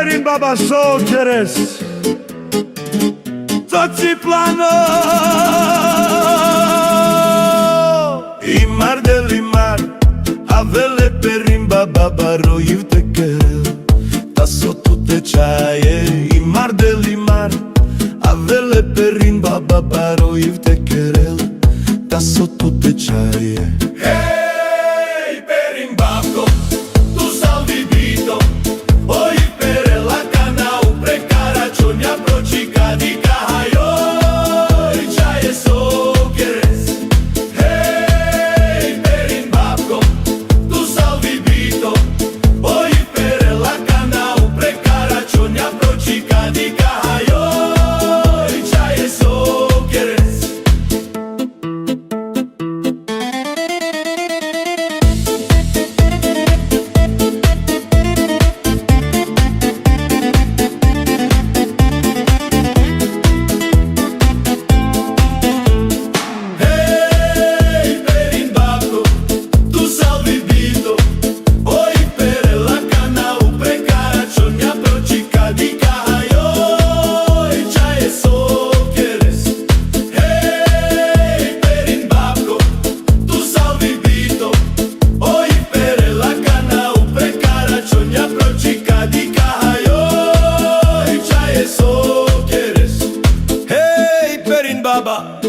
perin baba so keres Toci plano Imar del imar Avele perin baba baro te kerel Taso tu te chaye Imar del imar Avele perin baba baro te kerel Taso tu te chaye Hey, perin babko, tu salvi bito Oi pere la canau precara ciogna procica di cahaioi Ciaie so keres Hey, perin babko, tu salvi bito Oi pere la canau precara ciogna procica di cahaioi Ciaie so keres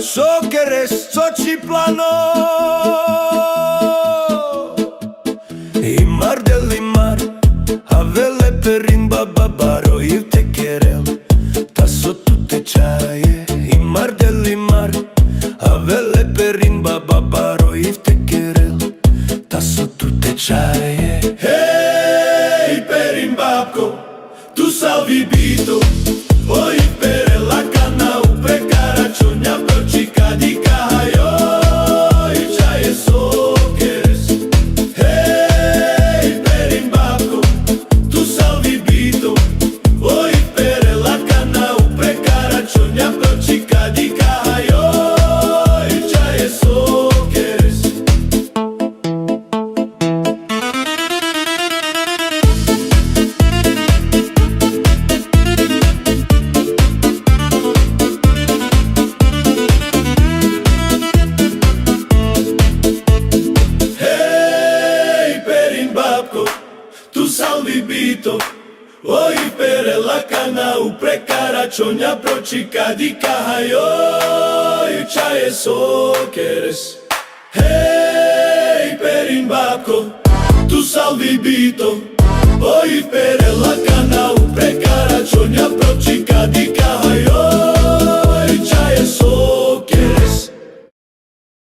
So keres, so ci plano Imar del imar Avele perin baba baro te kerel Taso tu te chaye Imar del imar Avele perin baba baro te kerel Taso tu te chaye Hey, perin babko, tu salvi bito Oi pere la canau precara ciogna procica di cahaioi Ciaie so keres Hey, perin babko, tu salvi bito Oi pere la canau precara ciogna procica di cahaioi Ciaie so keres Tu salvi bito Oi pere la canau precara ciogna procica di cahaioi Ciaie so keres Hey, perin babko Tu salvi bito Oi pere la canau